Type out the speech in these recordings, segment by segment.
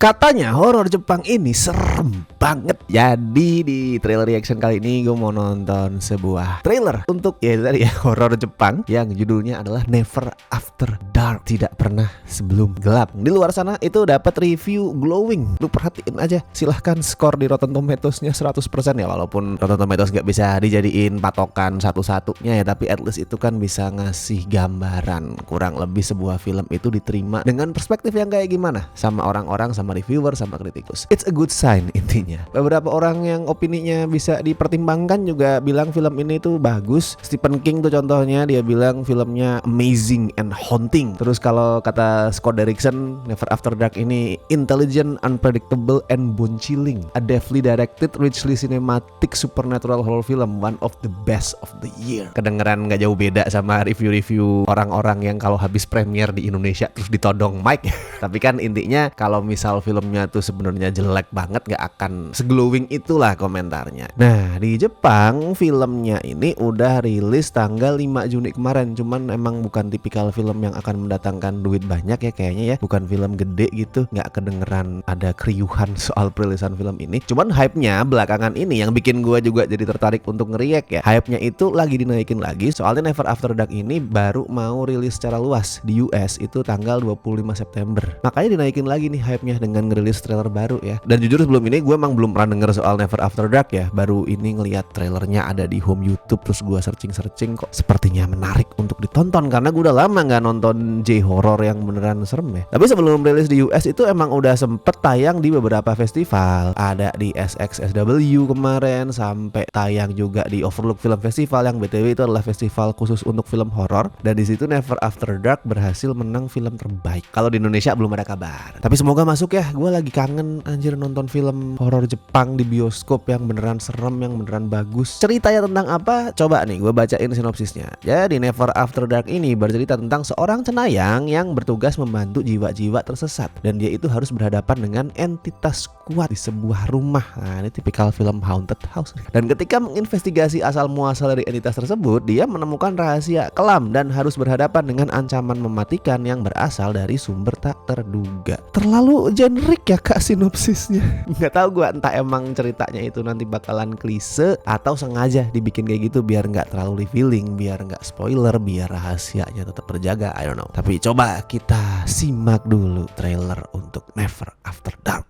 Katanya horor Jepang ini serem banget. Jadi di trailer reaction kali ini gue mau nonton sebuah trailer untuk ya tadi ya horor Jepang yang judulnya adalah Never After Dark, tidak pernah sebelum gelap. Di luar sana itu dapat review glowing. Lu perhatiin aja. Silahkan skor di Rotten Tomatoes-nya 100% ya, walaupun Rotten Tomatoes gak bisa dijadiin patokan satu-satunya ya, tapi at least itu kan bisa ngasih gambaran kurang lebih sebuah film itu diterima dengan perspektif yang kayak gimana sama orang-orang, sama reviewer, sama kritikus. It's a good sign intinya. Beberapa orang yang opininya bisa dipertimbangkan juga bilang film ini tuh bagus. Stephen King tuh contohnya, dia bilang filmnya amazing and haunting. Terus kalau kata Scott Derrickson, Never After Dark ini intelligent, unpredictable, and bone-chilling. A deftly directed, richly cinematic supernatural horror film, one of the best of the year. Kedengeran gak jauh beda sama review-review orang-orang yang kalau habis premier di Indonesia terus ditodong mic. Tapi kan intinya kalau misal filmnya tuh sebenarnya jelek banget gak akan seglowing itulah komentarnya. Nah di Jepang filmnya ini udah rilis tanggal 5 Juni kemarin. Cuman emang bukan tipikal film yang akan mendatangkan duit banyak ya kayaknya ya. Bukan film gede gitu, gak kedengeran ada kriuhan soal perilisan film ini. Cuman hype-nya belakangan ini yang bikin gue juga jadi tertarik untuk ngeriak ya. Hype-nya itu lagi dinaikin lagi. Soalnya Never After Dark ini baru mau rilis secara luas di US itu tanggal 25 September. Makanya dinaikin lagi nih hype-nya dengan ngerilis trailer baru ya. Dan jujur sebelum ini gue emang belum pernah denger soal Never After Dark ya. Baru ini ngelihat trailernya ada di home YouTube, terus gue searching kok sepertinya menarik untuk ditonton karena gue udah lama nggak nonton J-horror yang beneran serem ya. Tapi sebelum rilis di US itu emang udah sempet tayang di beberapa festival. Ada di SXSW kemarin, sampai tayang juga di Overlook Film Festival yang BTW itu adalah festival khusus untuk film horor. Dan di situ Never After Dark berhasil menang film terbaik. Kalau di Indonesia belum ada kabar. Tapi semoga masuk ya. Gue lagi kangen anjir nonton film horor Jepang di bioskop yang beneran serem, yang beneran bagus. Ceritanya tentang apa? Coba nih gue bacain sinopsisnya. Jadi Never After Dark ini bercerita tentang seorang cenayang yang bertugas membantu jiwa-jiwa tersesat, dan dia itu harus berhadapan dengan entitas kuat di sebuah rumah. Nah ini tipikal film haunted house. Dan ketika menginvestigasi asal muasal dari entitas tersebut, dia menemukan rahasia kelam dan harus berhadapan dengan ancaman mematikan yang berasal dari sumber tak terduga. Terlalu generik ya kak sinopsisnya. Nggak tahu gue, entah emang ceritanya itu nanti bakalan klise atau sengaja dibikin kayak gitu biar nggak terlalu revealing, biar nggak spoiler, biar rahasianya tetap terjaga. I don't know. Tapi coba kita simak dulu trailer untuk Never After Dark.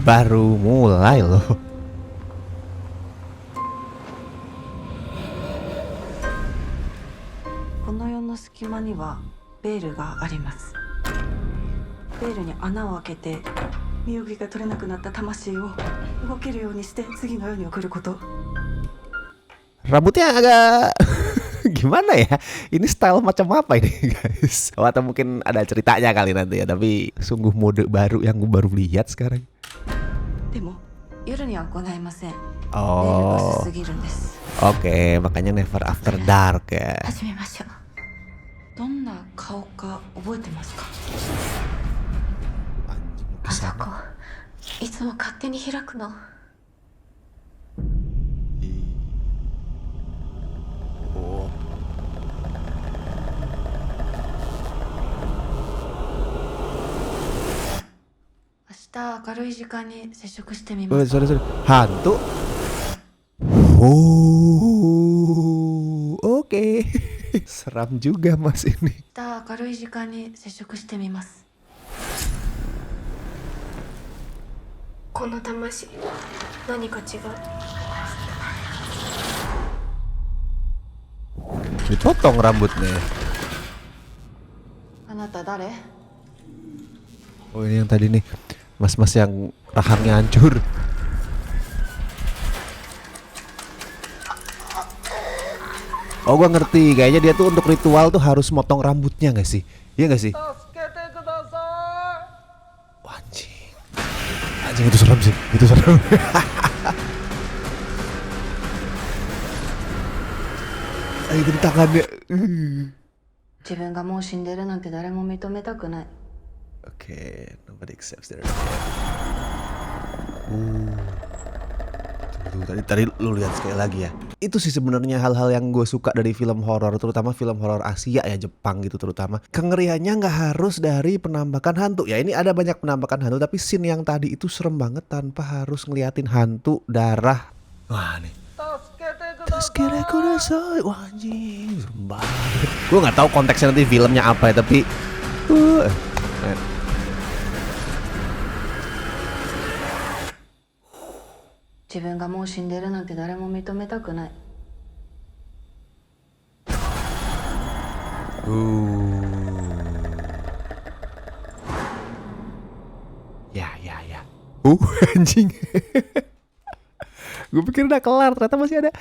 Baru mulai loh. Rambutnya agak gimana ya? Ini style macam apa ini guys? Oh, atau mungkin ada ceritanya kali nanti ya. Tapi sungguh mode baru yang gue baru lihat sekarang. Oh, oke, makanya Never After Dark ya. Sorry. Hantu. Oh, oke. Seram juga mas ini. Dipotong rambutnya. Oh ini yang tadi nih, mas-mas yang rahangnya hancur. Oh gua ngerti, kayaknya dia tuh untuk ritual tuh harus motong rambutnya gak sih? Iya gak sih? Wah, anjing itu serem sih, itu serem. Itu di tangannya. 自分がもう死んでるなんて誰も認めたくない。 Okay, nobody accepts their tuh tadi lu lihat sekali lagi ya. Itu sih sebenarnya hal-hal yang gue suka dari film horor, terutama film horor Asia ya, Jepang gitu terutama. Kengeriannya nggak harus dari penampakan hantu ya. Ini ada banyak penampakan hantu, tapi scene yang tadi itu serem banget tanpa harus ngeliatin hantu, darah. Wah nih. Tasukere kudasai. Wah anjing, serem banget. Gue nggak tahu konteksnya nanti filmnya apa ya, tapi men. 自分がもう死んでるなんて誰も認めたくない。 Ya. Anjing. Gue pikir udah kelar, ternyata masih ada.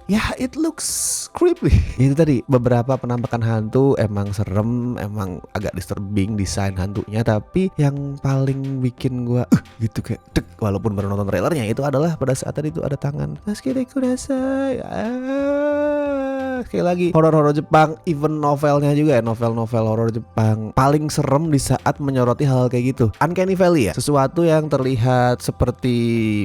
Ya, it looks creepy. Itu tadi beberapa penampakan hantu emang serem, emang agak disturbing desain hantunya, tapi yang paling bikin gue gitu kayak dek, walaupun baru nonton trailernya, itu adalah pada saat tadi itu ada tangan. Tasukere kudasai. Sekali lagi, horor-horor Jepang, even novelnya juga ya, novel-novel horor Jepang paling serem di saat menyoroti hal kayak gitu. Uncanny Valley ya, sesuatu yang terlihat seperti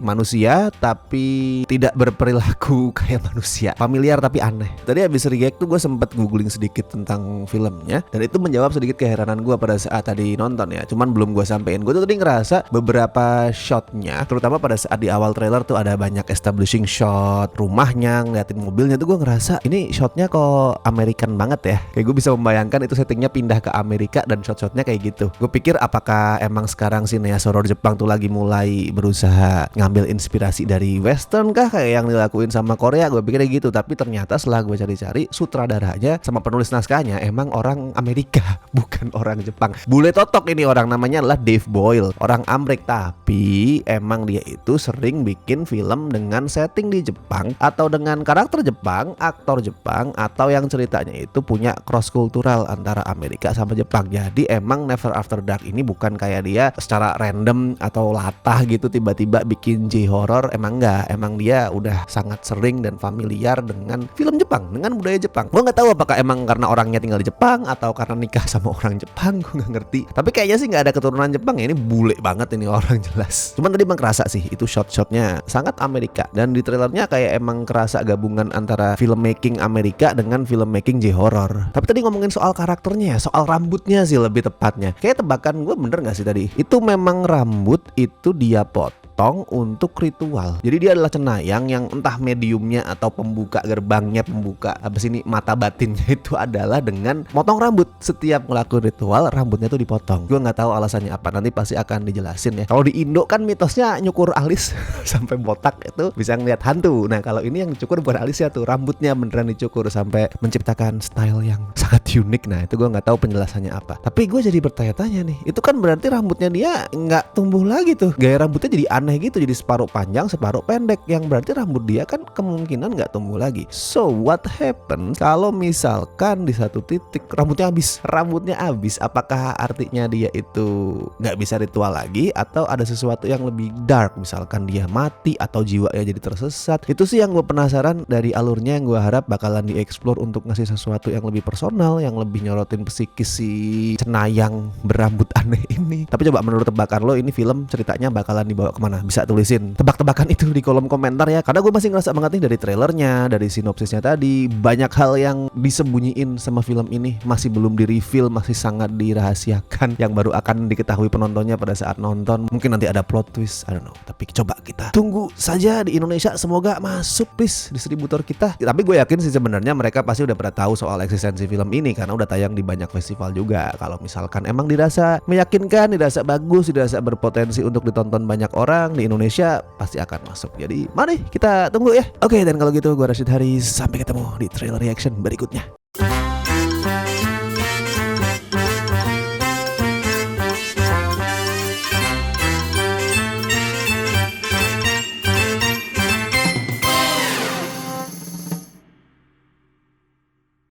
manusia tapi tidak berperilaku kayak manusia, familiar tapi aneh. Tadi habis react tuh gue sempet googling sedikit tentang filmnya, dan itu menjawab sedikit keheranan gue pada saat tadi nonton ya. Cuman belum gue sampein. Gue tuh tadi ngerasa beberapa shotnya, terutama pada saat di awal trailer tuh ada banyak establishing shot rumahnya, ngeliatin mobilnya tuh gue ngerasa ini shotnya kok American banget ya. Kayak gue bisa membayangkan itu settingnya pindah ke Amerika dan shot-shotnya kayak gitu. Gue pikir apakah emang sekarang sineas horor Jepang tuh lagi mulai berusaha ngambil inspirasi dari western kah kayak yang dilakuin sama Korea. Gue pikirnya gitu, tapi ternyata setelah gue cari-cari, sutradaranya sama penulis naskahnya emang orang Amerika, bukan orang Jepang. Bule totok ini orang, namanya adalah Dave Boyle, orang Amrik, tapi emang dia itu sering bikin film dengan setting di Jepang atau dengan karakter Jepang, aktor Jepang, atau yang ceritanya itu punya cross kultural antara Amerika sama Jepang. Jadi emang Never After Dark ini bukan kayak dia secara random atau latah gitu tiba-tiba bikin J-horror. Emang enggak, emang dia udah sangat sering dan familiar dengan film Jepang, dengan budaya Jepang. Gue nggak tahu apakah emang karena orangnya tinggal di Jepang atau karena nikah sama orang Jepang, gue nggak ngerti. Tapi kayaknya sih nggak ada keturunan Jepang ya, ini bule banget ini orang jelas. Cuman tadi emang kerasa sih itu shot-shotnya sangat Amerika, dan di trailernya kayak emang kerasa gabungan antara filmmaking Amerika dengan filmmaking J-horror. Tapi tadi ngomongin soal karakternya ya, soal rambutnya sih lebih tepatnya. Kayak tebakan gue bener gak sih tadi? Itu memang rambut itu dia potong untuk ritual. Jadi dia adalah cenayang yang entah mediumnya atau pembuka gerbangnya, pembuka ini mata batinnya itu adalah dengan motong rambut. Setiap ngelakuin ritual rambutnya tuh dipotong. Gue nggak tahu alasannya apa, nanti pasti akan dijelasin ya. Kalau di Indo kan mitosnya nyukur alis sampai botak itu bisa ngeliat hantu. Nah kalau ini yang dicukur bukan alisnya tuh, rambutnya beneran dicukur sampai menciptakan style yang sangat unik. Nah itu gue nggak tahu penjelasannya apa. Tapi gue jadi bertanya-tanya nih, itu kan berarti rambutnya dia nggak tumbuh lagi tuh. Gaya rambutnya jadi aneh gitu, jadi separuh panjang separuh pendek, yang berarti rambut dia kan kemungkinan nggak tumbuh lagi. So what happen kalau misalkan di satu titik rambutnya habis? Apakah artinya dia itu nggak bisa ritual lagi, atau ada sesuatu yang lebih dark, misalkan dia mati atau jiwanya jadi tersesat? Itu sih yang gue penasaran dari alurnya, yang gue harap bakalan dieksplor untuk ngasih sesuatu yang lebih personal, yang lebih nyorotin psikis si cenayang berambut aneh ini. Tapi coba menurut tebakan lo, ini film ceritanya bakalan dibawa kemana? Bisa tulisin tebak-tebakan itu di kolom komentar ya, karena gue masih ngerasa banget nih dari trailernya, dari sinopsisnya tadi, banyak hal yang disembunyiin sama film ini, masih belum di reveal, masih sangat dirahasiakan, yang baru akan diketahui penontonnya pada saat nonton. Mungkin nanti ada plot twist, I don't know, tapi coba kita tunggu saja. Di Indonesia semoga masuk please distributor kita. Tapi gue yakin sih sebenarnya mereka pasti udah pernah tahu soal eksistensi film ini karena udah tayang di banyak festival juga. Kalau misalkan emang dirasa meyakinkan, dirasa bagus, dirasa berpotensi untuk ditonton banyak orang di Indonesia, pasti akan masuk. Jadi mari kita tunggu ya. Oke, dan kalau gitu gue Rashid Haris, sampai ketemu di trailer reaction berikutnya.